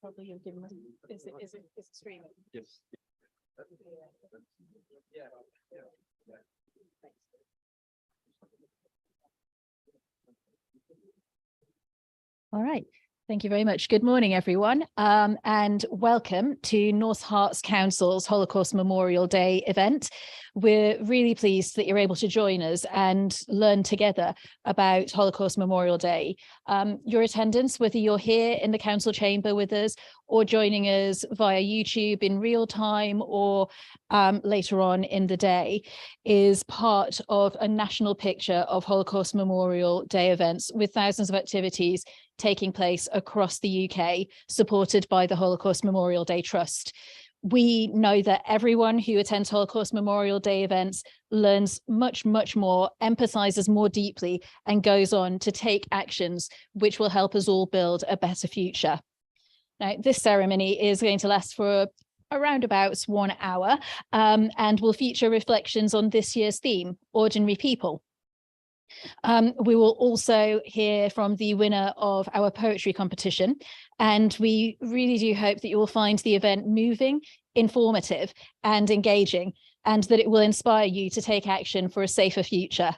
Probably you'll give them. Is it streaming? Yes. All right. Thank you very much. Good morning, everyone, and welcome to North Herts Council's Holocaust Memorial Day event. We're really pleased that you're able to join us and learn together about Holocaust Memorial Day. Your attendance, whether you're here in the council chamber with us or joining us via YouTube in real time or later on in the day, is part of a national picture of Holocaust Memorial Day events with thousands of activities taking place across the UK, supported by the Holocaust Memorial Day Trust. We know that everyone who attends Holocaust Memorial Day events learns much, much more, empathizes more deeply, and goes on to take actions which will help us all build a better future. Now, this ceremony is going to last for around about 1 hour and will feature reflections on this year's theme, Ordinary People. We will also hear from the winner of our poetry competition, and we really do hope that you will find the event moving, informative and engaging, and that it will inspire you to take action for a safer future.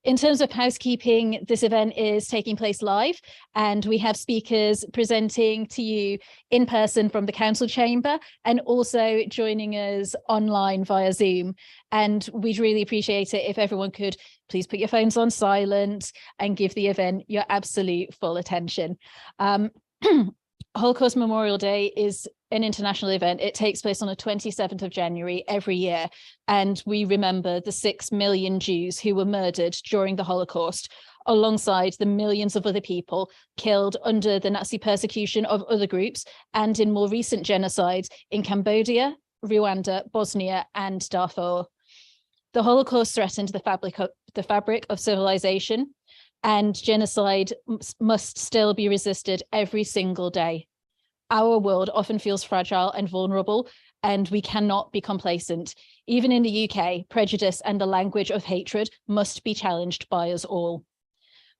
In terms of housekeeping, this event is taking place live, and we have speakers presenting to you in person from the council chamber and also joining us online via Zoom. And we'd really appreciate it if everyone could please put your phones on silent and give the event your absolute full attention. Holocaust Memorial Day is an international event. It takes place on the 27th of January every year, and we remember the 6 million Jews who were murdered during the Holocaust, alongside the millions of other people killed under the Nazi persecution of other groups and in more recent genocides in Cambodia, Rwanda, Bosnia, and Darfur. The Holocaust threatened the fabric of civilization, and genocide must still be resisted every single day. Our world often feels fragile and vulnerable, and we cannot be complacent. Even in the UK, prejudice and the language of hatred must be challenged by us all.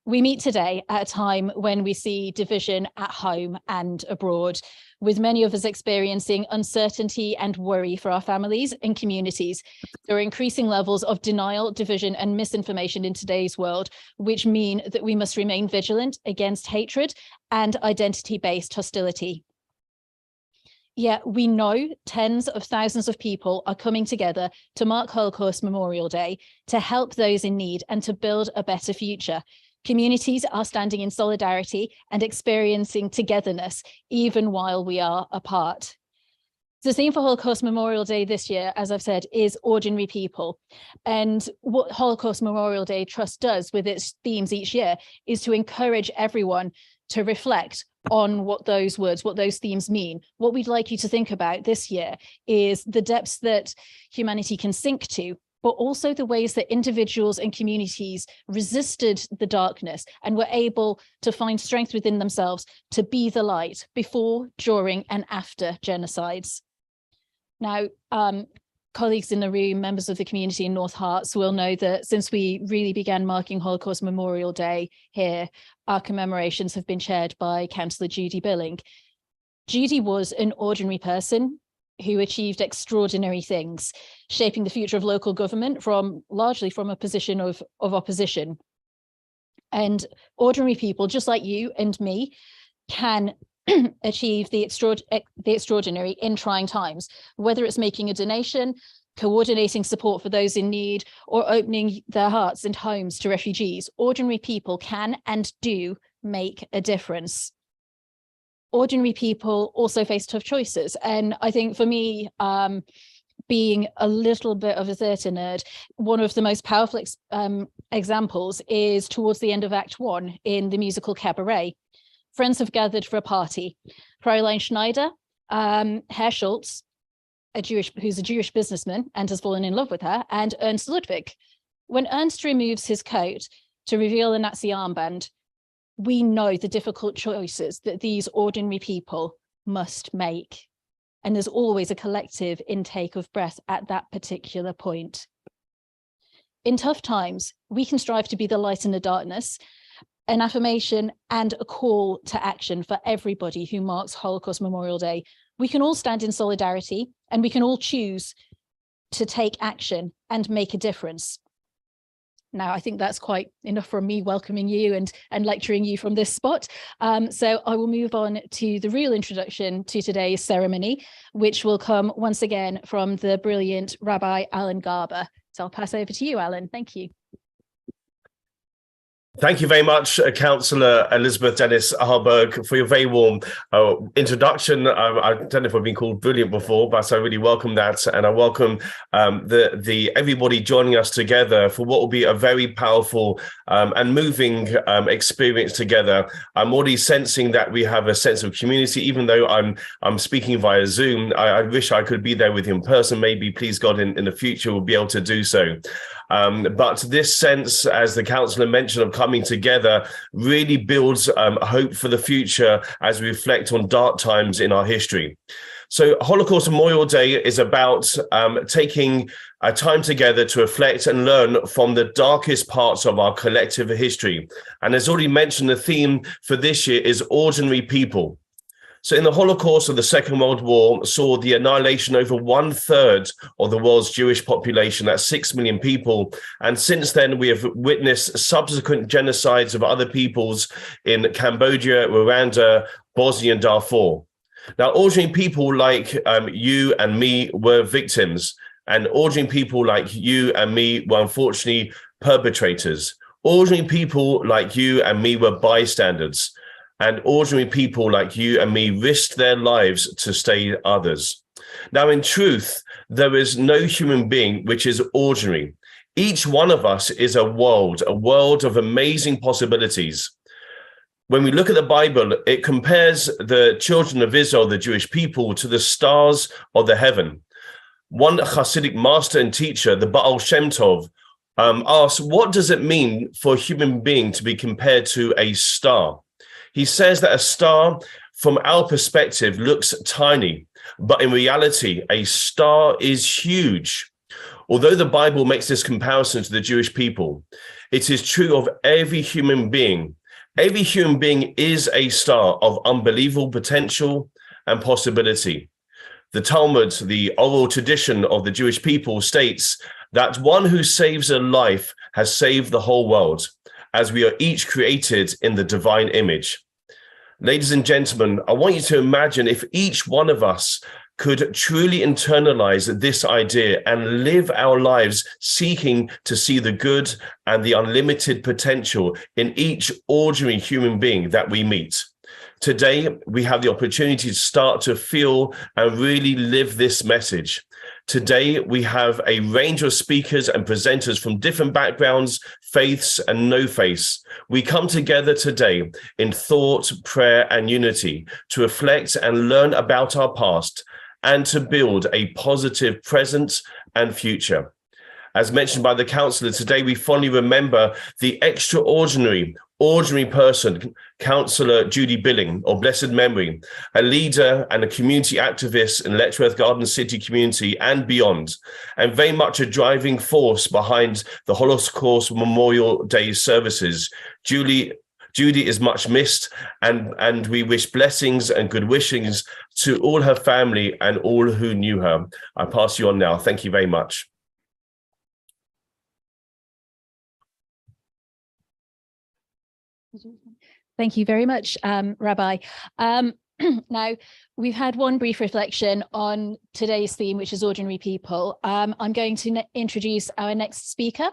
We meet today at a time when we see division at home and abroad, with many of us experiencing uncertainty and worry for our families and communities. There are increasing levels of denial, division, and misinformation in today's world, which mean that we must remain vigilant against hatred and identity-based hostility. Yet we know tens of thousands of people are coming together to mark Holocaust Memorial Day, to help those in need and to build a better future. Communities are standing in solidarity and experiencing togetherness, even while we are apart. The theme for Holocaust Memorial Day this year, as I've said, is Ordinary People. And what Holocaust Memorial Day Trust does with its themes each year is to encourage everyone to reflect on what those words, what those themes mean. What we'd like you to think about this year is the depths that humanity can sink to, but also the ways that individuals and communities resisted the darkness and were able to find strength within themselves to be the light before, during, and after genocides. Now, colleagues in the room, members of the community in North Herts, will know that since we really began marking Holocaust Memorial Day here, our commemorations have been chaired by Councillor Judy Billing. Judy was an ordinary person who achieved extraordinary things, shaping the future of local government largely from a position of opposition. And ordinary people, just like you and me, can achieve the extraordinary in trying times, whether it's making a donation, coordinating support for those in need, or opening their hearts and homes to refugees. Ordinary people can and do make a difference. Ordinary people also face tough choices. And I think for me, being a little bit of a theatre nerd, one of the most powerful examples is towards the end of Act 1 in the musical Cabaret. Friends have gathered for a party. Fräulein Schneider, Herr Schultz, who's a Jewish businessman and has fallen in love with her, and Ernst Ludwig. When Ernst removes his coat to reveal a Nazi armband, we know the difficult choices that these ordinary people must make. And there's always a collective intake of breath at that particular point. In tough times, we can strive to be the light in the darkness, an affirmation and a call to action for everybody who marks Holocaust Memorial Day. We can all stand in solidarity, and we can all choose to take action and make a difference. Now, I think that's quite enough from me welcoming you and lecturing you from this spot. So I will move on to the real introduction to today's ceremony, which will come once again from the brilliant Rabbi Alan Garber. So I'll pass over to you, Alan. Thank you. Thank you very much, Councillor Elizabeth Dennis Harburg, for your very warm introduction. I don't know if I've been called brilliant before, but I really welcome that, and I welcome the everybody joining us together for what will be a very powerful and moving experience together. I'm already sensing that we have a sense of community, even though I'm speaking via Zoom. I wish I could be there with you in person. Maybe, please God, in the future we'll be able to do so. But this sense, as the councillor mentioned, of coming together really builds hope for the future as we reflect on dark times in our history. So Holocaust Memorial Day is about taking a time together to reflect and learn from the darkest parts of our collective history. And as already mentioned, the theme for this year is ordinary people. So in the Holocaust of the Second World War saw the annihilation over 1/3 of the world's Jewish population, that's 6 million people. And since then, we have witnessed subsequent genocides of other peoples in Cambodia, Rwanda, Bosnia, and Darfur. Now, ordinary people like you and me were victims, and ordinary people like you and me were unfortunately perpetrators. Ordinary people like you and me were bystanders. And ordinary people like you and me risked their lives to save others. Now, in truth, there is no human being which is ordinary. Each one of us is a world of amazing possibilities. When we look at the Bible, it compares the children of Israel, the Jewish people, to the stars of the heaven. One Hasidic master and teacher, the Bel Sandhu, asks, what does it mean for a human being to be compared to a star? He says that a star, from our perspective, looks tiny, but in reality, a star is huge. Although the Bible makes this comparison to the Jewish people, it is true of every human being. Every human being is a star of unbelievable potential and possibility. The Talmud, the oral tradition of the Jewish people, states that one who saves a life has saved the whole world, as we are each created in the divine image. Ladies and gentlemen, I want you to imagine if each one of us could truly internalize this idea and live our lives seeking to see the good and the unlimited potential in each ordinary human being that we meet. Today, we have the opportunity to start to feel and really live this message. Today, we have a range of speakers and presenters from different backgrounds, faiths, and no faiths. We come together today in thought, prayer, and unity to reflect and learn about our past and to build a positive present and future. As mentioned by the councillor, today we fondly remember the ordinary person, Councillor Judy Billing, of blessed memory, a leader and a community activist in Letchworth Garden City community and beyond, and very much a driving force behind the Holocaust Memorial Day services. Judy is much missed, and we wish blessings and good wishes to all her family and all who knew her. I pass you on now. Thank you very much. Thank you very much, Rabbi. Now, we've had one brief reflection on today's theme, which is ordinary people. I'm going to introduce our next speaker,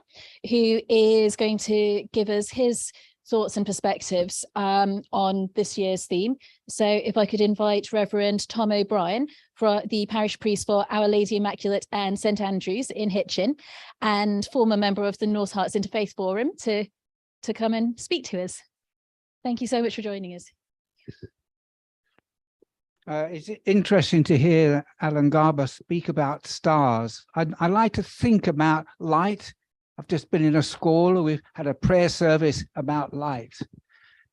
who is going to give us his thoughts and perspectives on this year's theme. So if I could invite Reverend Tom O'Brien, for the parish priest for Our Lady Immaculate and St Andrews in Hitchin, and former member of the North Hearts Interfaith Forum, to come and speak to us. Thank you so much for joining us. It's interesting to hear Alan Garber speak about stars. I like to think about light. I've just been in a school, we've had a prayer service about light.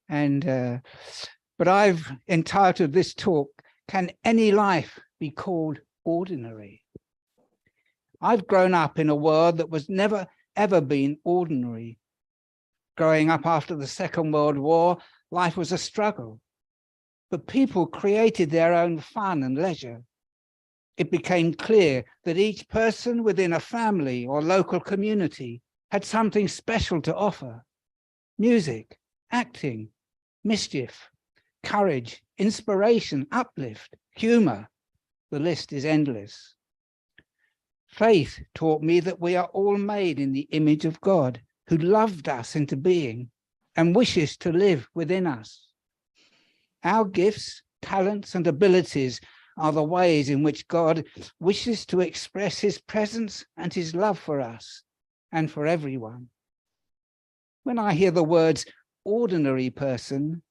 And but I've entitled this talk, Can Any Life Be Called Ordinary? I've grown up in a world that was never ever been ordinary. Growing up after the Second World War, life was a struggle, but people created their own fun and leisure. It became clear that each person within a family or local community had something special to offer: music, acting, mischief, courage, inspiration, uplift, humor. The list is endless. Faith taught me that we are all made in the image of God, who loved us into being and wishes to live within us. Our gifts, talents, and abilities are the ways in which God wishes to express his presence and his love for us and for everyone. When I hear the words ordinary person,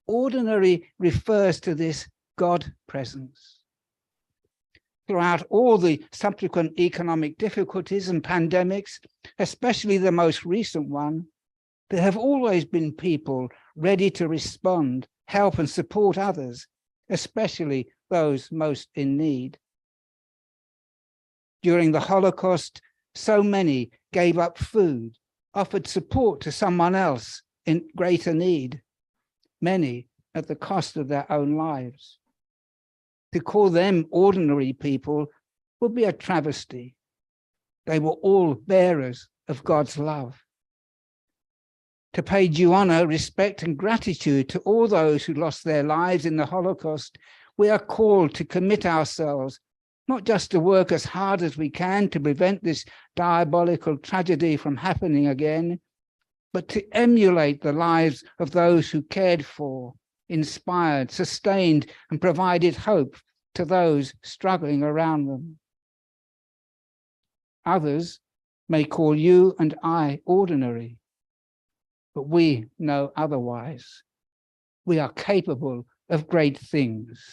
ordinary refers to this God presence. Throughout all the subsequent economic difficulties and pandemics, especially the most recent one, there have always been people ready to respond, help and support others, especially those most in need. During the Holocaust, so many gave up food, offered support to someone else in greater need, many at the cost of their own lives. To call them ordinary people would be a travesty. They were all bearers of God's love. To pay due honor, respect, and gratitude to all those who lost their lives in the Holocaust, we are called to commit ourselves, not just to work as hard as we can to prevent this diabolical tragedy from happening again, but to emulate the lives of those who cared for, inspired, sustained, and provided hope to those struggling around them. Others may call you and I ordinary, but we know otherwise. We are capable of great things.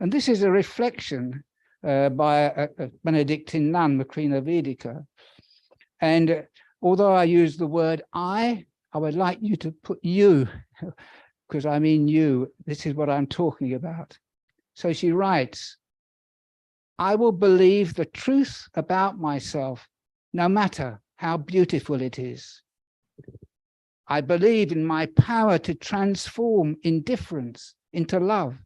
And this is a reflection by a Benedictine nun, Macrina Vedica. And although I use the word I would like you to put you, because I mean you. This is what I'm talking about. So she writes, I will believe the truth about myself, no matter how beautiful it is. I believe in my power to transform indifference into love.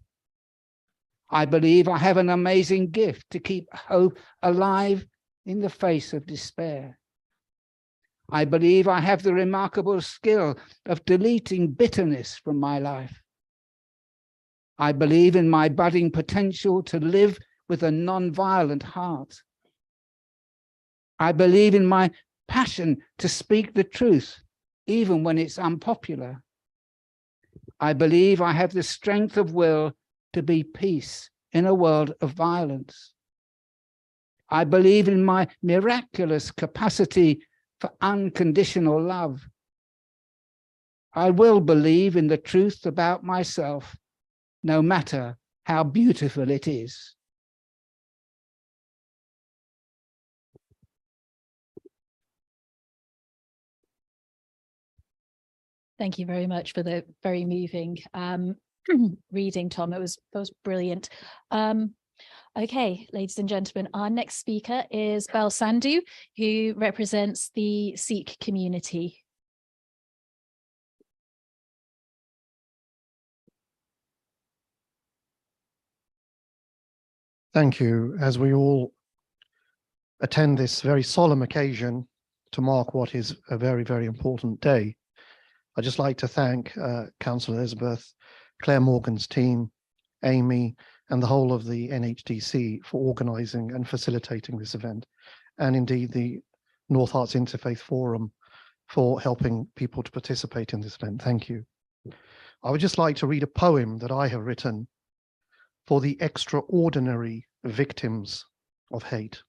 I believe I have an amazing gift to keep hope alive in the face of despair. I believe I have the remarkable skill of deleting bitterness from my life. I believe in my budding potential to live with a non-violent heart. I believe in my passion to speak the truth, even when it's unpopular. I believe I have the strength of will to be peace in a world of violence. I believe in my miraculous capacity for unconditional love. I will believe in the truth about myself, no matter how beautiful it is. Thank you very much for the very moving reading, Tom. It was brilliant. Okay, ladies and gentlemen, our next speaker is Bel Sandhu, who represents the Sikh community. Thank you. As we all attend this very solemn occasion to mark what is a very, very important day, I'd just like to thank Councillor Elizabeth, Claire Morgan's team, Amy, and the whole of the NHDC for organising and facilitating this event, and indeed the North Arts Interfaith Forum for helping people to participate in this event. Thank you. I would just like to read a poem that I have written for the extraordinary victims of hate,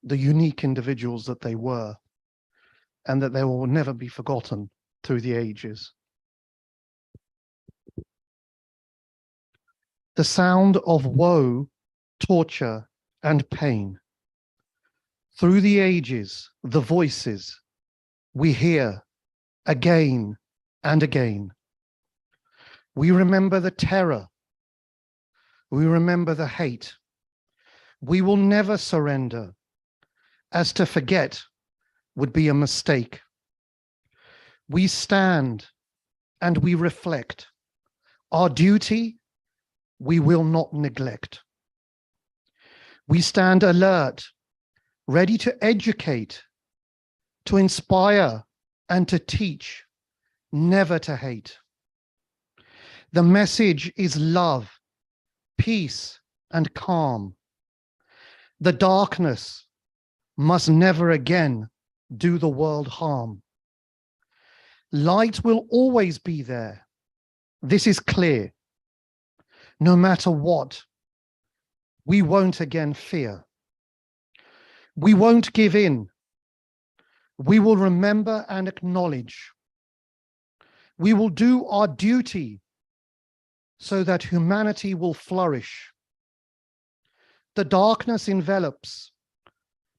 the unique individuals that they were, and that they will never be forgotten through the ages. The sound of woe, torture, and pain. Through the ages, the voices we hear again and again. We remember the terror. We remember the hate. We will never surrender. as to forget would be a mistake. We stand and we reflect. Our duty we will not neglect. We stand alert, ready to educate, to inspire, and to teach, never to hate. The message is love, peace, and calm. The darkness must never again do the world harm. Light will always be there. This is clear. No matter what, we won't again fear. We won't give in. We will remember and acknowledge. We will do our duty so that humanity will flourish. The darkness envelops,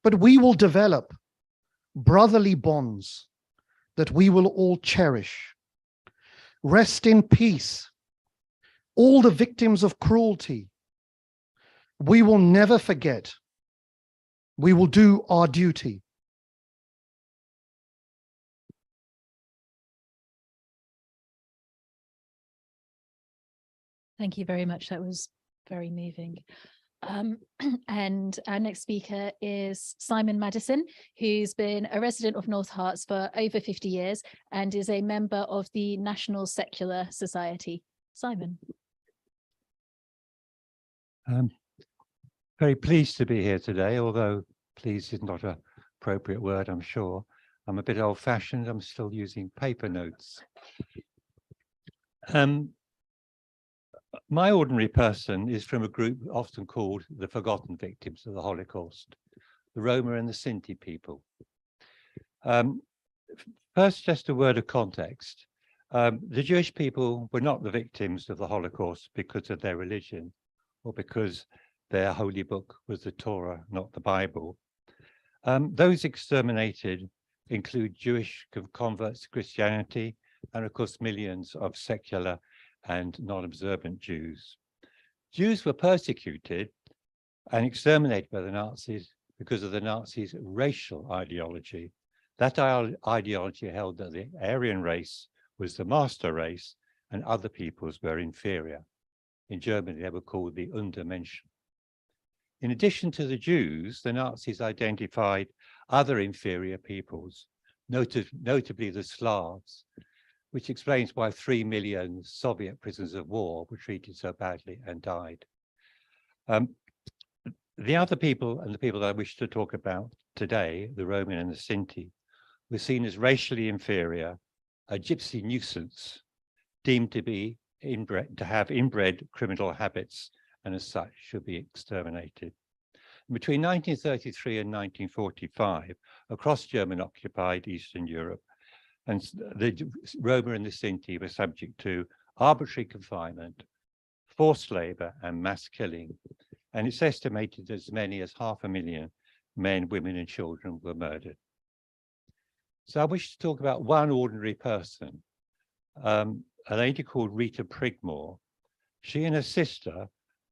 but we will develop brotherly bonds that we will all cherish. Rest in peace, all the victims of cruelty. We will never forget. We will do our duty. Thank you very much. That was very moving. And our next speaker is Simon Madison, who's been a resident of North Herts for over 50 years and is a member of the National Secular Society. Simon. Very pleased to be here today, although pleased is not an appropriate word, I'm sure. I'm a bit old-fashioned. I'm still using paper notes. My ordinary person is from a group often called the forgotten victims of the Holocaust, the Roma and the Sinti people. First, just a word of context. The Jewish people were not the victims of the Holocaust because of their religion or because their holy book was the Torah, not the Bible. Those exterminated include Jewish converts to Christianity and, of course, millions of secular and non-observant Jews. Jews were persecuted and exterminated by the Nazis because of the Nazis' racial ideology. That ideology held that the Aryan race was the master race and other peoples were inferior. In Germany, they were called the Untermenschen. In addition to the Jews, the Nazis identified other inferior peoples, notably the Slavs, which explains why 3 million Soviet prisoners of war were treated so badly and died. The other people, and the people that I wish to talk about today, the Roman and the Sinti, were seen as racially inferior, a gypsy nuisance, deemed to be to have inbred criminal habits, and as such should be exterminated. Between 1933 and 1945, across German-occupied Eastern Europe, and the Roma and the Sinti were subject to arbitrary confinement, forced labor, and mass killing. And it's estimated that as many as 500,000 men, women, and children were murdered. So I wish to talk about one ordinary person, a lady called Rita Prigmore. She and her sister,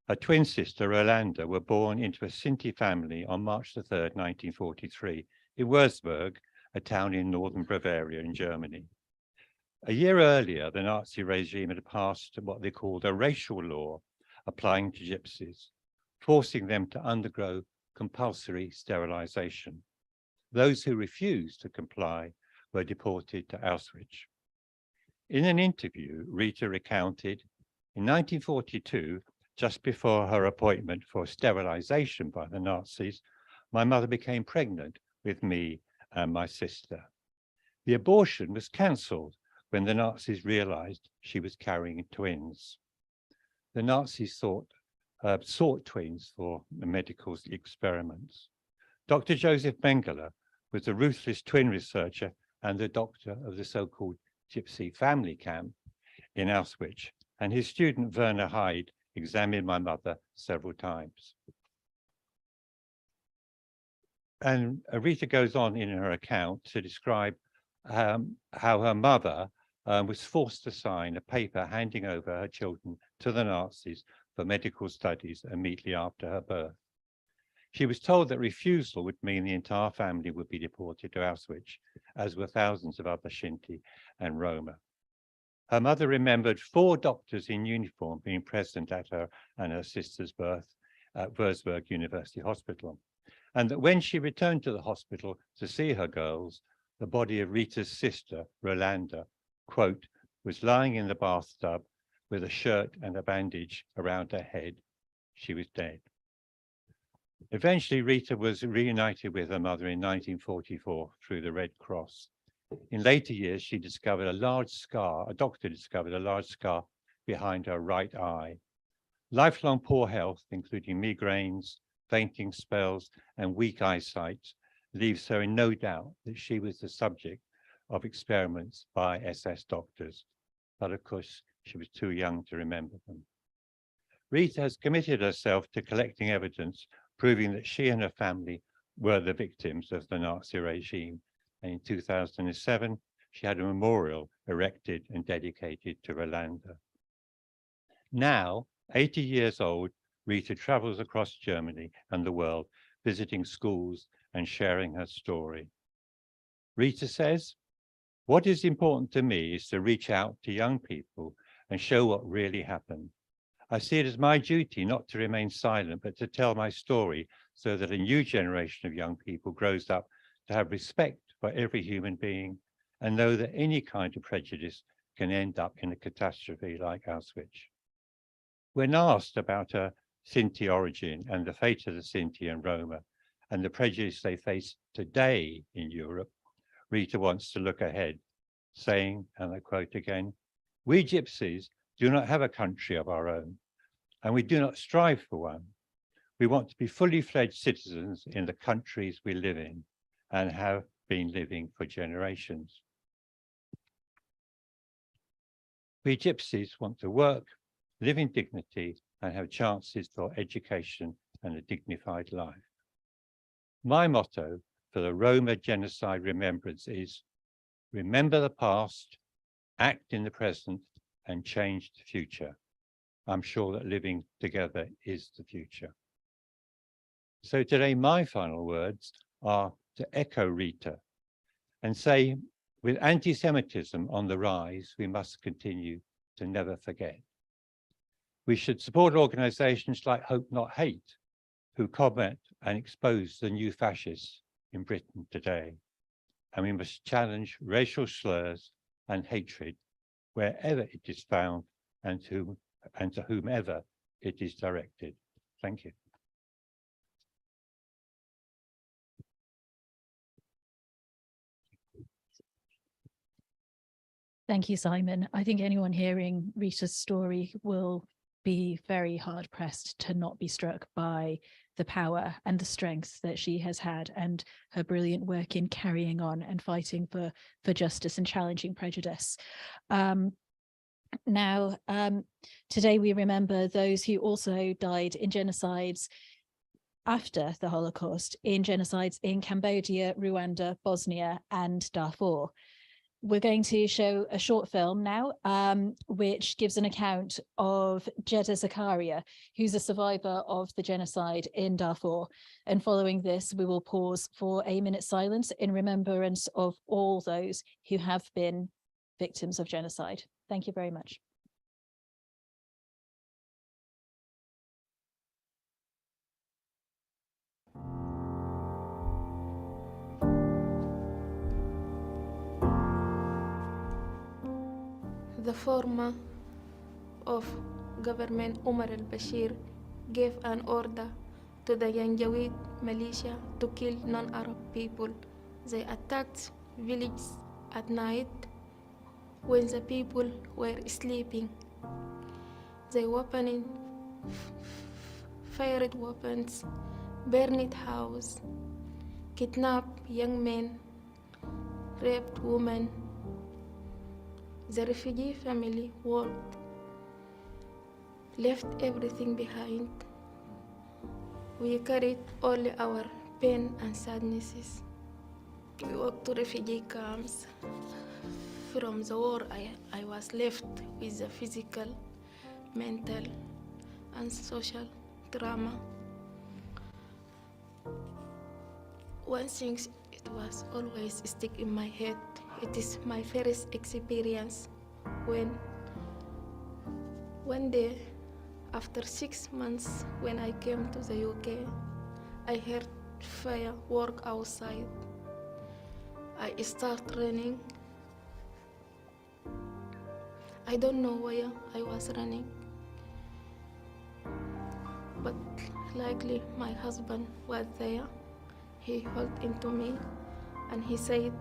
her twin sister, Rolanda, were born into a Sinti family on March the 3rd, 1943, in Würzburg, a town in northern Bavaria in Germany. A year earlier, the Nazi regime had passed what they called a racial law applying to gypsies, forcing them to undergo compulsory sterilization. Those who refused to comply were deported to Auschwitz. In an interview, Rita recounted, in 1942, just before her appointment for sterilization by the Nazis, my mother became pregnant with me and my sister. The abortion was cancelled when the Nazis realized she was carrying twins. The Nazis sought twins for the medical experiments. Dr. Joseph Mengele was a ruthless twin researcher and the doctor of the so-called Gypsy family camp in Auschwitz, and his student Werner Hyde examined my mother several times. And Rita goes on in her account to describe how her mother was forced to sign a paper handing over her children to the Nazis for medical studies immediately after her birth. She was told that refusal would mean the entire family would be deported to Auschwitz, as were thousands of other Shinti and Roma. Her mother remembered 4 doctors in uniform being present at her and her sister's birth at Würzburg University Hospital, and that when she returned to the hospital to see her girls, the body of Rita's sister, Rolanda, quote, was lying in the bathtub with a shirt and a bandage around her head. She was dead. Eventually, Rita was reunited with her mother in 1944 through the Red Cross. In later years, she discovered a large scar, a doctor discovered a large scar behind her right eye. Lifelong poor health, including migraines, fainting spells, and weak eyesight, leaves her in no doubt that she was the subject of experiments by SS doctors. But of course, she was too young to remember them. Rita has committed herself to collecting evidence proving that she and her family were the victims of the Nazi regime. And in 2007, she had a memorial erected and dedicated to Rolanda. Now, 80 years old, Rita travels across Germany and the world, visiting schools and sharing her story. Rita says, "What is important to me is to reach out to young people and show what really happened. I see it as my duty not to remain silent, but to tell my story so that a new generation of young people grows up to have respect for every human being and know that any kind of prejudice can end up in a catastrophe like Auschwitz." When asked about her Sinti origin and the fate of the Sinti and Roma and the prejudice they face today in Europe, Rita wants to look ahead, saying, and I quote again, "We Gypsies do not have a country of our own, and we do not strive for one. We want to be fully fledged citizens in the countries we live in and have been living for generations. We Gypsies want to work, live in dignity, and have chances for education and a dignified life. My motto for the Roma Genocide Remembrance is, remember the past, act in the present, and change the future. I'm sure that living together is the future." So today, my final words are to echo Rita and say, with anti-Semitism on the rise, we must continue to never forget. We should support organizations like Hope Not Hate, who combat and expose the new fascists in Britain today. And we must challenge racial slurs and hatred wherever it is found and to whomever it is directed. Thank you. Thank you, Simon. I think anyone hearing Rita's story will be very hard pressed to not be struck by the power and the strength that she has had and her brilliant work in carrying on and fighting for justice and challenging prejudice. Now, today we remember those who also died in genocides after the Holocaust, in genocides in Cambodia, Rwanda, Bosnia, and Darfur. We're going to show a short film now, which gives an account of Jeddah Zakaria, who's a survivor of the genocide in Darfur. And following this, we will pause for a minute's silence in remembrance of all those who have been victims of genocide. Thank you very much. The former of government Umar al-Bashir gave an order to the Janjaweed militia to kill non-Arab people. They attacked villages at night when the people were sleeping. They fired weapons, burned houses, kidnapped young men, raped women. The refugee family world left everything behind. We carried only our pain and sadnesses. We walked to refugee camps. From the war, I was left with the physical, mental, and social trauma. One thing it was always stick in my head. It is my first experience when one day after 6 months when I came to the UK, I heard firework outside. I start running. I don't know where I was running, but likely my husband was there. He held into me and he said,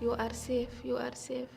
"You are safe, you are safe."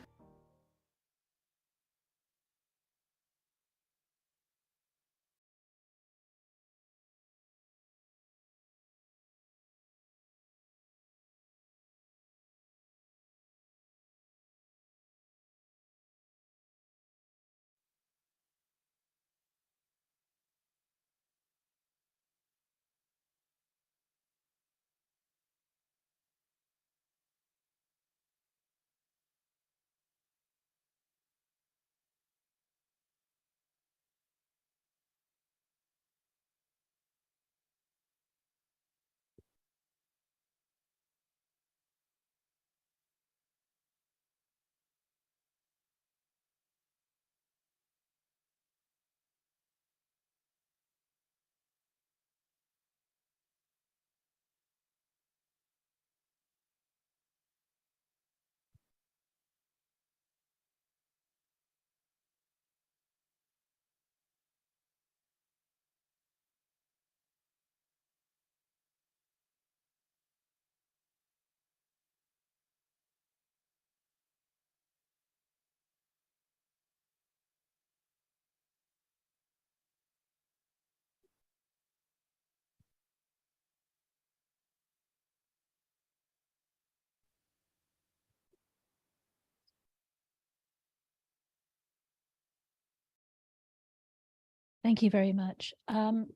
Thank you very much. And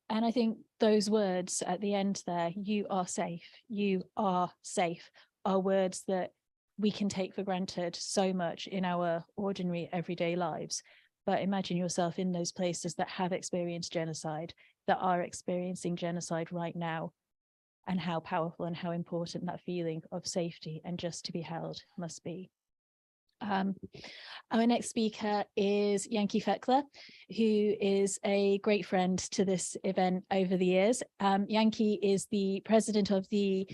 I think those words at the end there, "you are safe," are words that we can take for granted so much in our ordinary everyday lives. But imagine yourself in those places that have experienced genocide, that are experiencing genocide right now, and how powerful and how important that feeling of safety and just to be held must be. Our next speaker is Yankee Feckler, who is a great friend to this event over the years. Yankee is the president of the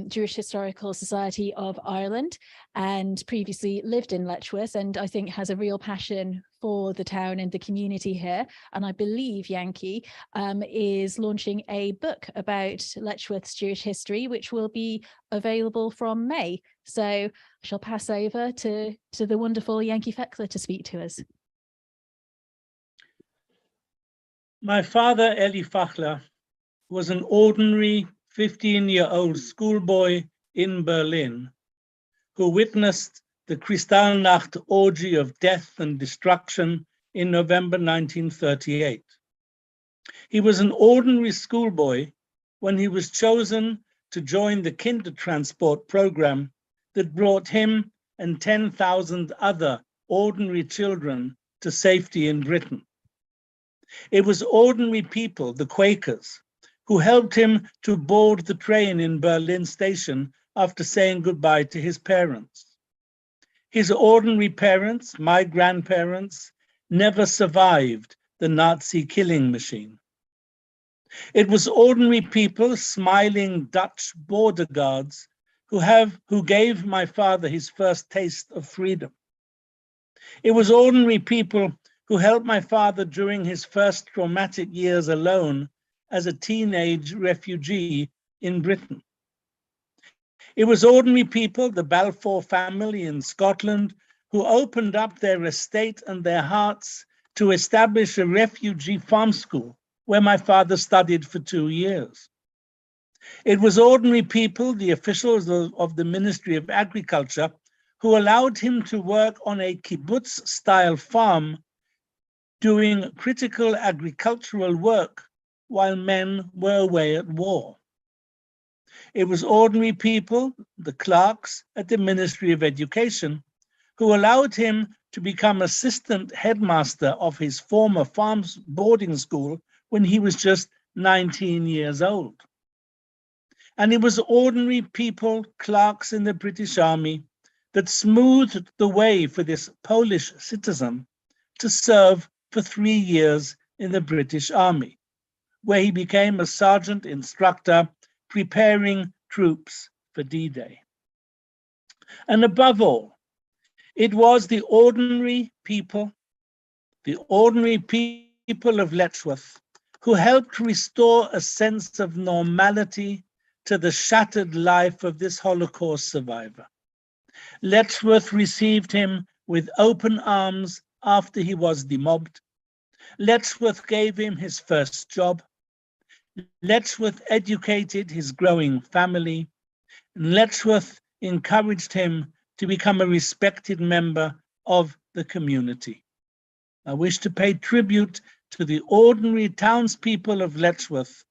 Jewish Historical Society of Ireland and previously lived in Letchworth, and I think has a real passion for the town and the community here. And I believe Yankee is launching a book about Letchworth's Jewish history, which will be available from May. So I shall pass over to the wonderful Yankee Feckler to speak to us. My father, Eli Feckler, was an ordinary 15-year-old schoolboy in Berlin who witnessed the Kristallnacht orgy of death and destruction in November 1938. He was an ordinary schoolboy when he was chosen to join the Kindertransport program that brought him and 10,000 other ordinary children to safety in Britain. It was ordinary people, the Quakers, who helped him to board the train in Berlin station after saying goodbye to his parents. His ordinary parents, my grandparents, never survived the Nazi killing machine. It was ordinary people, smiling Dutch border guards, who gave my father his first taste of freedom. It was ordinary people who helped my father during his first traumatic years alone as a teenage refugee in Britain. It was ordinary people, the Balfour family in Scotland, who opened up their estate and their hearts to establish a refugee farm school where my father studied for 2 years. It was ordinary people, the officials of the Ministry of Agriculture, who allowed him to work on a kibbutz-style farm doing critical agricultural work while men were away at war. It was ordinary people, the clerks at the Ministry of Education, who allowed him to become assistant headmaster of his former farm boarding school when he was just 19 years old. And it was ordinary people, clerks in the British Army, that smoothed the way for this Polish citizen to serve for 3 years in the British Army, where he became a sergeant instructor preparing troops for D-Day. And above all, it was the ordinary people of Letchworth who helped restore a sense of normality to the shattered life of this Holocaust survivor. Letchworth received him with open arms after he was demobbed. Letchworth gave him his first job. Letchworth educated his growing family. And Letchworth encouraged him to become a respected member of the community. I wish to pay tribute to the ordinary townspeople of Letchworth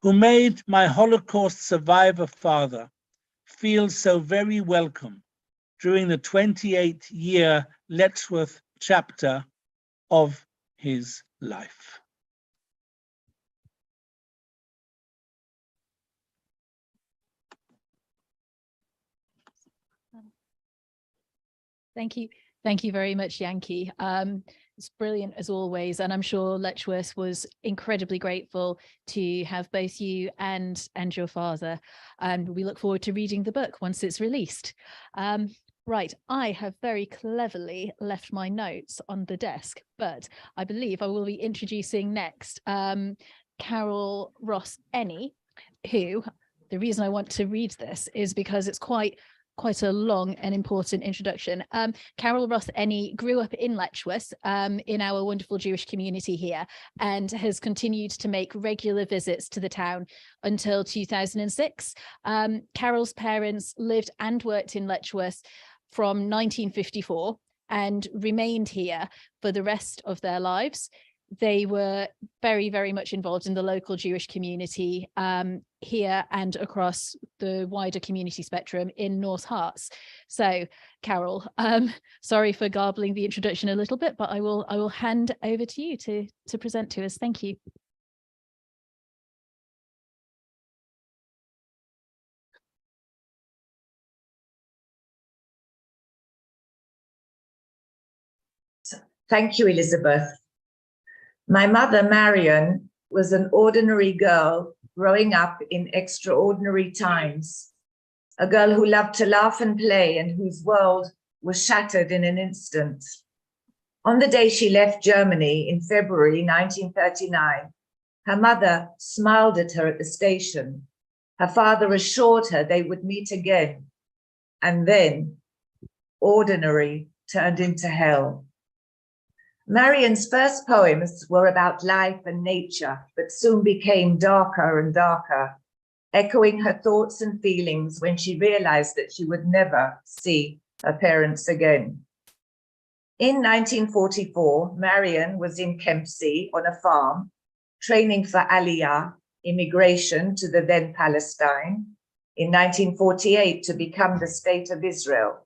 who made my Holocaust survivor father feel so very welcome during the 28-year Letchworth chapter of his life. Thank you. Thank you very much, Yankee. It's brilliant as always. And I'm sure Letchworth was incredibly grateful to have both you and your father. And we look forward to reading the book once it's released. Right, I have very cleverly left my notes on the desk, but I believe I will be introducing next Carol Ross Ennie, who, the reason I want to read this is because it's quite a long and important introduction. Carol Ross Ennie grew up in Letchworth in our wonderful Jewish community here, and has continued to make regular visits to the town until 2006. Carol's parents lived and worked in Letchworth from 1954 and remained here for the rest of their lives. They were very, very much involved in the local Jewish community here and across the wider community spectrum in North Harts. So, Carol, sorry for garbling the introduction a little bit, but I will hand over to you to present to us. Thank you. Thank you, Elizabeth. My mother, Marion, was an ordinary girl growing up in extraordinary times, a girl who loved to laugh and play and whose world was shattered in an instant. On the day she left Germany in February 1939, her mother smiled at her at the station. Her father assured her they would meet again. And then ordinary turned into hell. Marion's first poems were about life and nature, but soon became darker and darker, echoing her thoughts and feelings when she realized that she would never see her parents again. In 1944, Marion was in Kempsey on a farm, training for Aliyah, immigration to the then Palestine, in 1948 to become the State of Israel.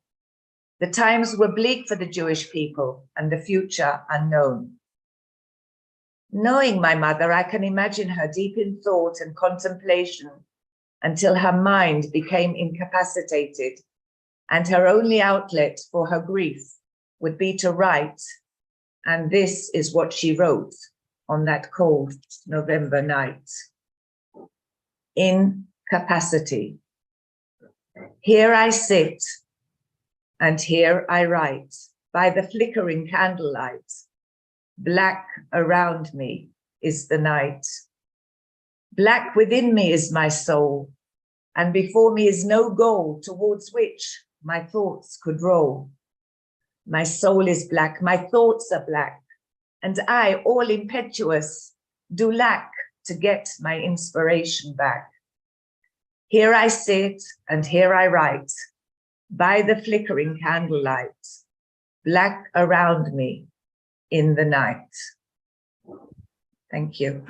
The times were bleak for the Jewish people and the future unknown. Knowing my mother, I can imagine her deep in thought and contemplation until her mind became incapacitated and her only outlet for her grief would be to write. And this is what she wrote on that cold November night. Incapacity. Here I sit, and here I write, by the flickering candlelight. Black around me is the night. Black within me is my soul, and before me is no goal towards which my thoughts could roll. My soul is black, my thoughts are black, and I, all impetuous, do lack to get my inspiration back. Here I sit, and here I write, by the flickering candlelight, black around me in the night. Thank you.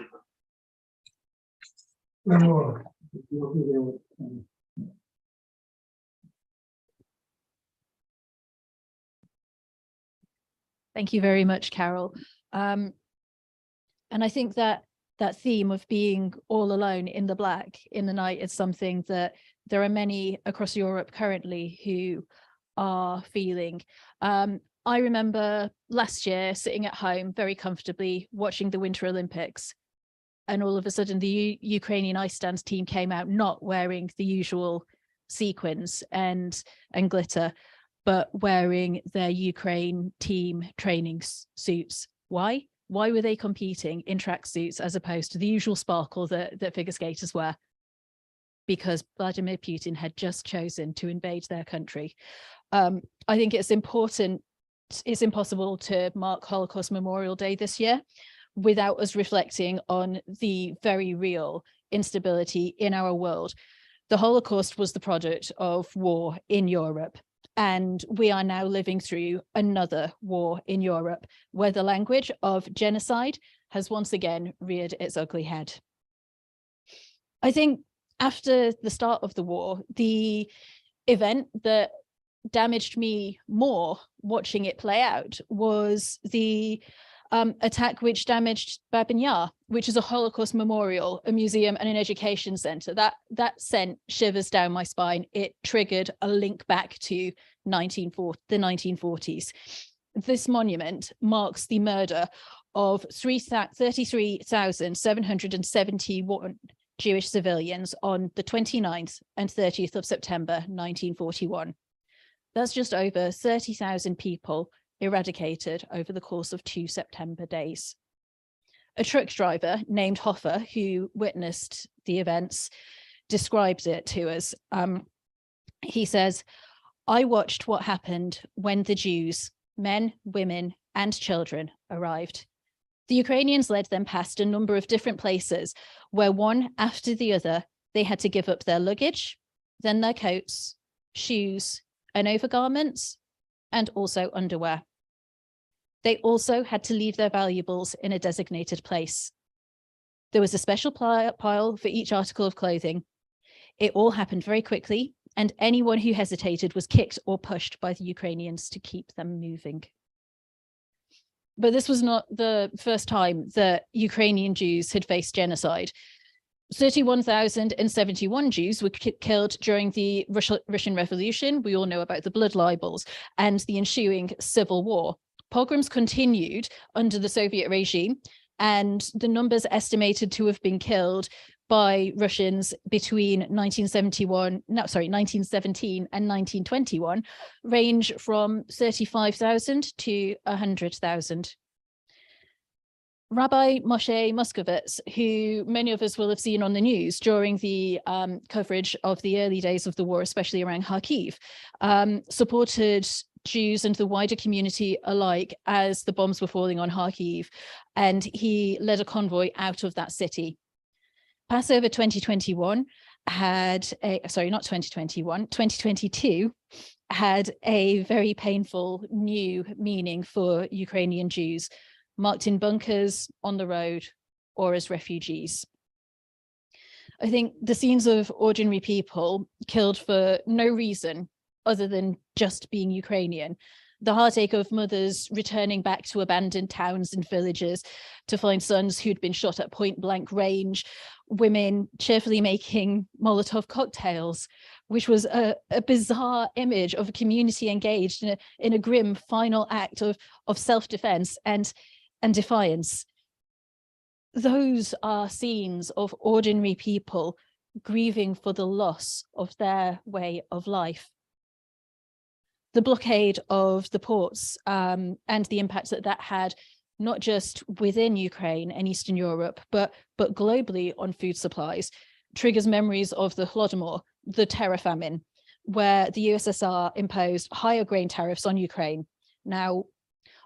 Thank you very much, Carol. And I think that that theme of being all alone in the black in the night is something that there are many across Europe currently who are feeling. I remember last year sitting at home very comfortably watching the Winter Olympics, and all of a sudden the Ukrainian ice dance team came out not wearing the usual sequins and glitter, but wearing their Ukraine team training suits. Why? Why were they competing in tracksuits as opposed to the usual sparkle that figure skaters wear? Because Vladimir Putin had just chosen to invade their country. I think it's important. It's impossible to mark Holocaust Memorial Day this year without us reflecting on the very real instability in our world. The Holocaust was the product of war in Europe, and we are now living through another war in Europe, where the language of genocide has once again reared its ugly head. I think after the start of the war, the event that damaged me more watching it play out was the attack which damaged Babin Yar, which is a Holocaust memorial, a museum and an education center. That sent shivers down my spine. It triggered a link back to the 1940s. This monument marks the murder of 33,771 Jewish civilians on the 29th and 30th of September 1941. That's just over 30,000 people eradicated over the course of 2 September days. A truck driver named Hoffer, who witnessed the events, describes it to us. He says, "I watched what happened when the Jews, men, women, and children arrived. The Ukrainians led them past a number of different places where one after the other, they had to give up their luggage, then their coats, shoes, and overgarments, and also underwear. They also had to leave their valuables in a designated place. There was a special pile for each article of clothing. It all happened very quickly, and anyone who hesitated was kicked or pushed by the Ukrainians to keep them moving." But this was not the first time that Ukrainian Jews had faced genocide. 31,071 Jews were killed during the Russian Revolution. We all know about the blood libels and the ensuing civil war. Pogroms continued under the Soviet regime, and the numbers estimated to have been killed by Russians between 1917 and 1921 range from 35,000 to 100,000. Rabbi Moshe Moskovitz, who many of us will have seen on the news during the coverage of the early days of the war, especially around Kharkiv, supported Jews and the wider community alike as the bombs were falling on Kharkiv, and he led a convoy out of that city. Passover 2022 had a very painful new meaning for Ukrainian Jews, marked in bunkers, on the road, or as refugees. I think the scenes of ordinary people killed for no reason other than just being Ukrainian, the heartache of mothers returning back to abandoned towns and villages to find sons who'd been shot at point blank range, women cheerfully making Molotov cocktails, which was a bizarre image of a community engaged in a grim final act of self-defense and defiance. Those are scenes of ordinary people grieving for the loss of their way of life. The blockade of the ports and the impact that had, not just within Ukraine and Eastern Europe, but globally on food supplies, triggers memories of the Holodomor, the terror famine, where the USSR imposed higher grain tariffs on Ukraine. Now,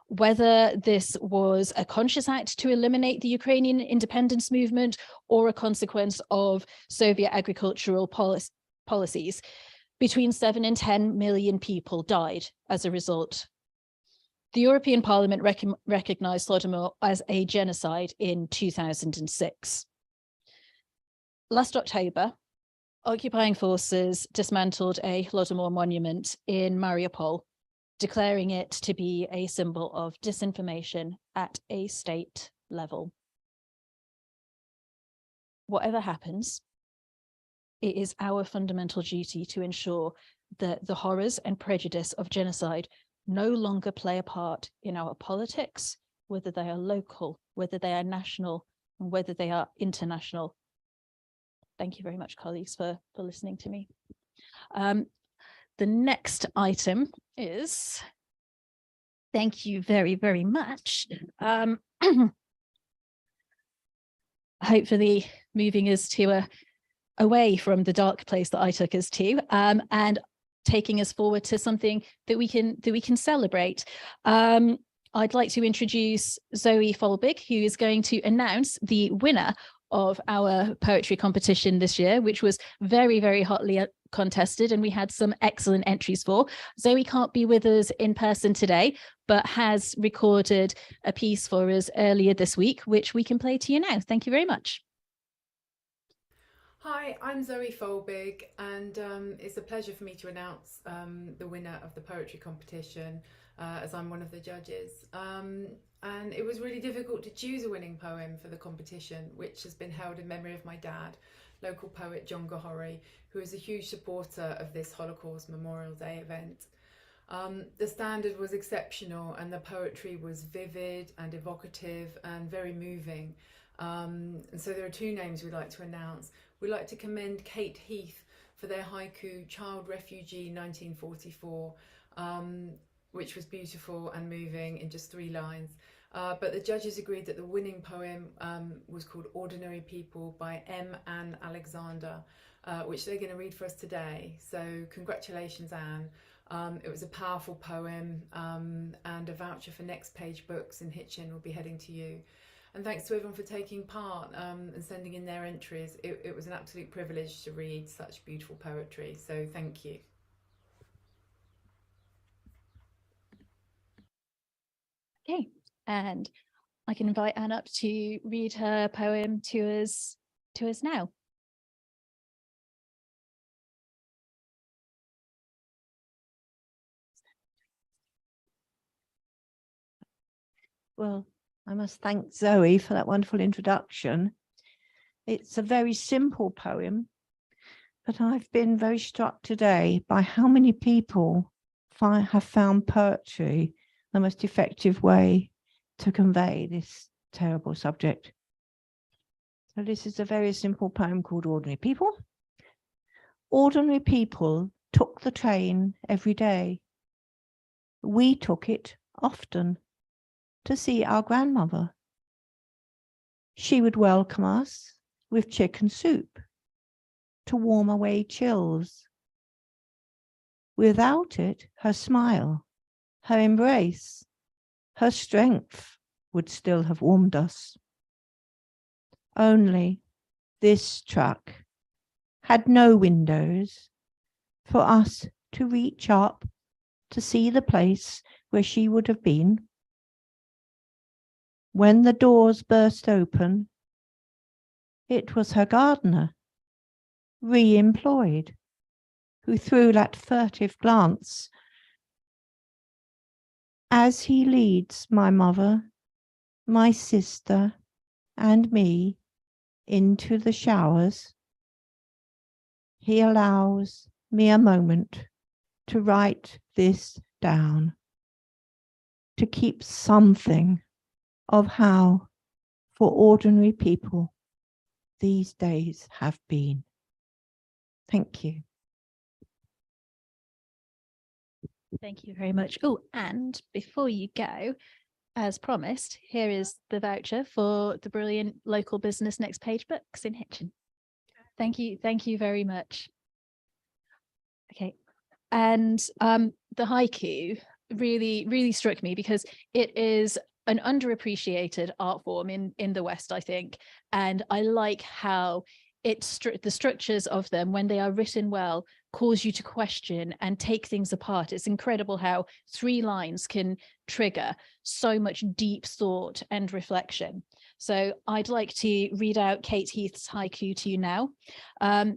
whether this was a conscious act to eliminate the Ukrainian independence movement or a consequence of Soviet agricultural policies, between 7 and 10 million people died as a result. The European Parliament recognized Holodomor as a genocide in 2006. Last October, occupying forces dismantled a Holodomor monument in Mariupol, declaring it to be a symbol of disinformation at a state level. whatever happens, it is our fundamental duty to ensure that the horrors and prejudice of genocide no longer play a part in our politics, whether they are local, whether they are national, and whether they are international. Thank you very much, colleagues, for listening to me. The next item is, thank you very, very much. Hopefully moving us to away from the dark place that I took us to, and taking us forward to something that we can celebrate. I'd like to introduce Zoe Folbig, who is going to announce the winner of our poetry competition this year, which was very, very hotly contested, and we had some excellent entries for. Zoe can't be with us in person today, but has recorded a piece for us earlier this week, which we can play to you now. Thank you very much. Hi, I'm Zoe Folbig, and it's a pleasure for me to announce the winner of the poetry competition, as I'm one of the judges. And it was really difficult to choose a winning poem for the competition, which has been held in memory of my dad, local poet John Gohori, who is a huge supporter of this Holocaust Memorial Day event. The standard was exceptional, and the poetry was vivid and evocative and very moving. And so there are two names we'd like to announce. We'd like to commend Kate Heath for their haiku Child Refugee 1944, which was beautiful and moving in just 3 lines. But the judges agreed that the winning poem was called Ordinary People by M. Ann Alexander, which they're going to read for us today. So congratulations, Anne. It was a powerful poem, and a voucher for Next Page Books in Hitchin will be heading to you. And thanks to everyone for taking part and sending in their entries. It was an absolute privilege to read such beautiful poetry, so thank you. Okay, and I can invite Anne up to read her poem to us now. Well, I must thank Zoe for that wonderful introduction. It's a very simple poem, but I've been very struck today by how many people have found poetry the most effective way to convey this terrible subject. So this is a very simple poem called Ordinary People. Ordinary people took the train every day. We took it often to see our grandmother. She would welcome us with chicken soup to warm away chills. Without it, her smile, her embrace, her strength would still have warmed us. Only this truck had no windows for us to reach up to see the place where she would have been. When the doors burst open, it was her gardener, re-employed, who threw that furtive glance as he leads my mother, my sister, and me into the showers. He allows me a moment to write this down, to keep something of how, for ordinary people, these days have been. Thank you. Thank you very much. Oh, and before you go, as promised, here is the voucher for the brilliant local business Next Page Books in Hitchin. Thank you very much. Okay, and the haiku really struck me because it is an underappreciated art form in the West, I think, and I like how the structures of them, when they are written well, cause you to question and take things apart. It's incredible how 3 lines can trigger so much deep thought and reflection. So I'd like to read out Kate Heath's haiku to you now.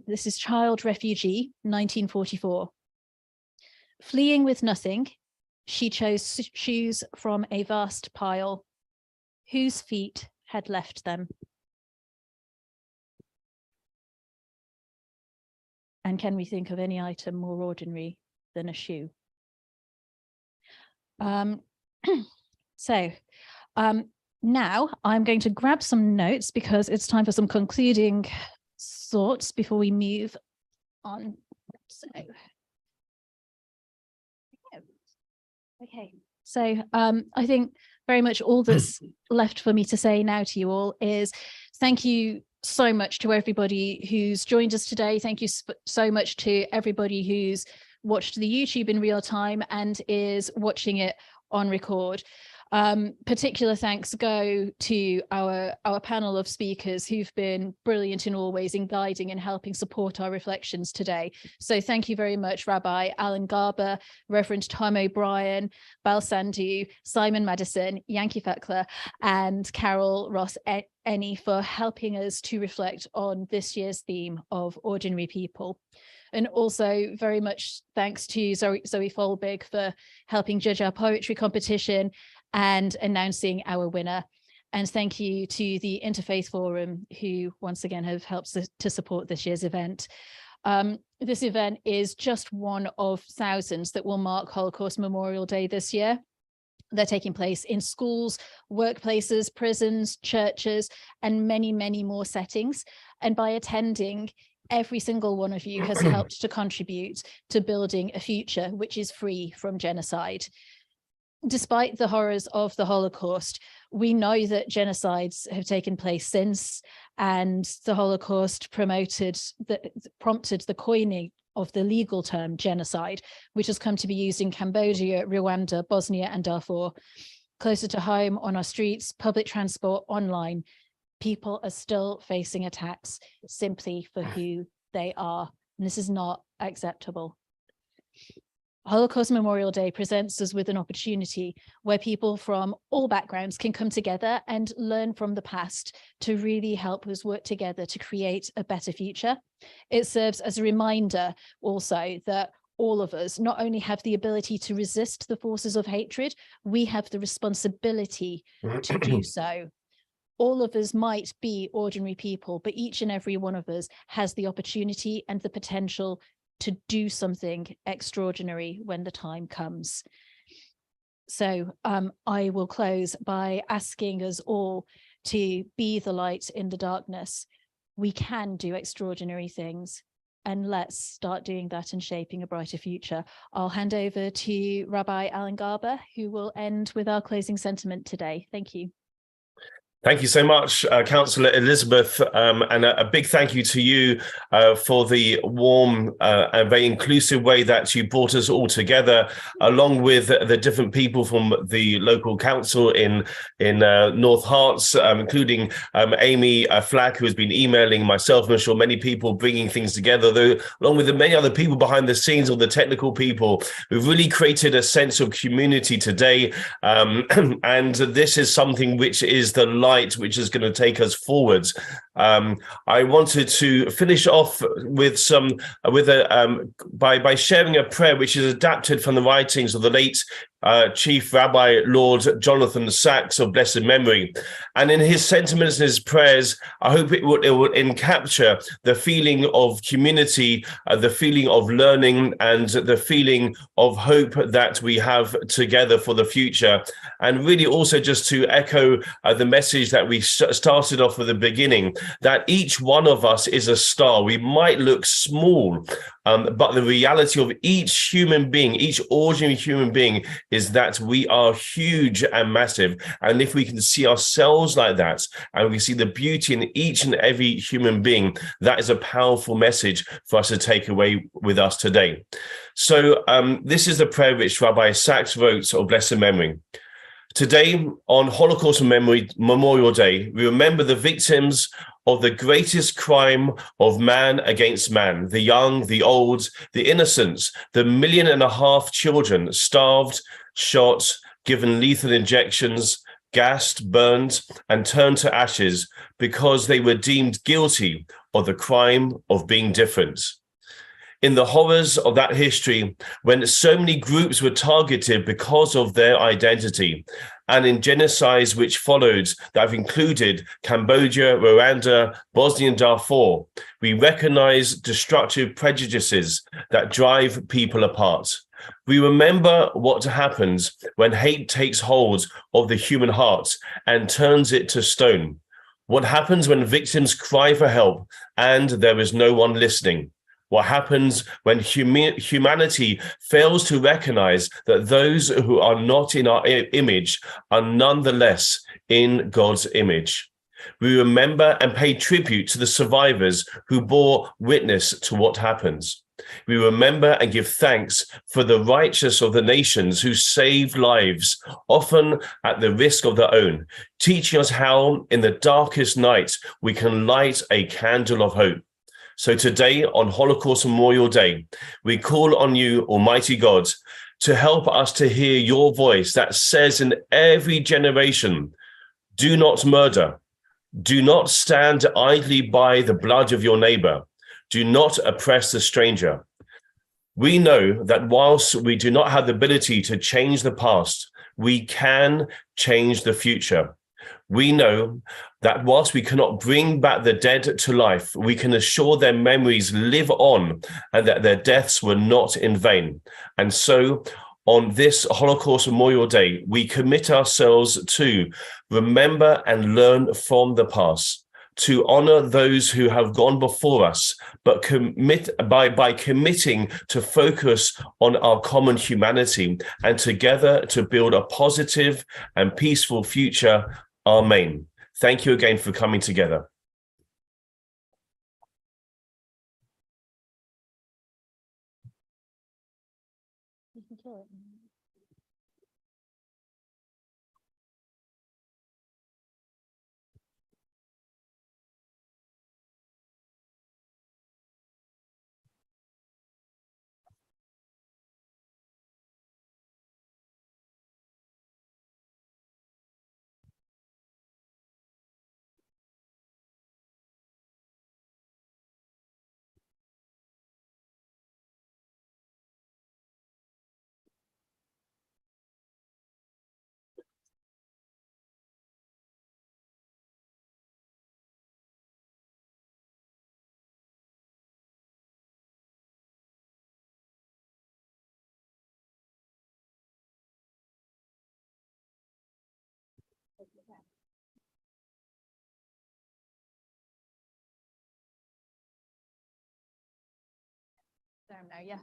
This is Child Refugee, 1944. Fleeing with nothing, she chose shoes from a vast pile. Whose feet had left them? And can we think of any item more ordinary than a shoe? Now I'm going to grab some notes because it's time for some concluding thoughts before we move on. So I think very much all that's left for me to say now to you all is thank you so much to everybody who's joined us today. Thank you so much to everybody who's watched the YouTube in real time and is watching it on record. Particular thanks go to our panel of speakers who've been brilliant in all ways in guiding and helping support our reflections today. So thank you very much, Rabbi Alan Garber, Reverend Tom O'Brien, Bel Sandhu, Simon Madison, Yankee Feckler, and Carol Ross Ennie for helping us to reflect on this year's theme of ordinary people. And also very much thanks to Zoe Folbig for helping judge our poetry competition and announcing our winner. And thank you to the Interfaith Forum, who once again have helped to support this year's event. This event is just one of thousands that will mark Holocaust Memorial Day this year. They're taking place in schools, workplaces, prisons, churches, and many, many more settings. And by attending, every single one of you has helped to contribute to building a future which is free from genocide. Despite the horrors of the Holocaust, we know that genocides have taken place since, and the Holocaust prompted the coining of the legal term genocide, which has come to be used in Cambodia, Rwanda, Bosnia, and Darfur. Closer to home, on our streets, public transport, online, people are still facing attacks simply for who they are. And this is not acceptable. Holocaust Memorial Day presents us with an opportunity where people from all backgrounds can come together and learn from the past to really help us work together to create a better future. It serves as a reminder also that all of us not only have the ability to resist the forces of hatred, we have the responsibility to do so. All of us might be ordinary people, but each and every one of us has the opportunity and the potential to do something extraordinary when the time comes. So I will close by asking us all to be the light in the darkness. We can do extraordinary things, and let's start doing that and shaping a brighter future. I'll hand over to Rabbi Alan Garber, who will end with our closing sentiment today. Thank you. Thank you so much, Councillor Elizabeth, and a big thank you to you for the warm and very inclusive way that you brought us all together, along with the different people from the local council in North Herts, including Amy Flack, who has been emailing myself, and I'm sure many people bringing things together, though, along with the many other people behind the scenes, or the technical people who've really created a sense of community today. And this is something which is the light which is going to take us forwards. I wanted to finish off with by sharing a prayer which is adapted from the writings of the late Chief Rabbi Lord Jonathan Sacks of blessed memory. And in his sentiments and his prayers, I hope it will encapture the feeling of community, the feeling of learning, and the feeling of hope that we have together for the future. And really also just to echo the message that we started off at the beginning, that each one of us is a star. We might look small, but the reality of each human being, each ordinary human being, is that we are huge and massive. And if we can see ourselves like that, and we see the beauty in each and every human being, that is a powerful message for us to take away with us today. So this is the prayer which Rabbi Sacks wrote of blessed memory. Today, on Holocaust Memorial Day, we remember the victims of the greatest crime of man against man, the young, the old, the innocents, the 1.5 million children starved, shot, given lethal injections, gassed, burned, and turned to ashes because they were deemed guilty of the crime of being different. In the horrors of that history, when so many groups were targeted because of their identity, and in genocides which followed that have included Cambodia, Rwanda, Bosnia and Darfur, we recognize destructive prejudices that drive people apart. We remember what happens when hate takes hold of the human heart and turns it to stone. What happens when victims cry for help and there is no one listening? What happens when humanity fails to recognize that those who are not in our image are nonetheless in God's image? We remember and pay tribute to the survivors who bore witness to what happens. We remember and give thanks for the righteous of the nations who saved lives, often at the risk of their own, teaching us how in the darkest night we can light a candle of hope. So today, on Holocaust Memorial Day, we call on you, Almighty God, to help us to hear your voice that says in every generation, do not murder, do not stand idly by the blood of your neighbor, do not oppress the stranger. We know that whilst we do not have the ability to change the past, we can change the future. We know that whilst we cannot bring back the dead to life, we can assure their memories live on and that their deaths were not in vain. And so on this Holocaust Memorial Day, we commit ourselves to remember and learn from the past, to honor those who have gone before us, but by committing to focus on our common humanity and together to build a positive and peaceful future. Amen. Thank you again for coming together. There now, yeah.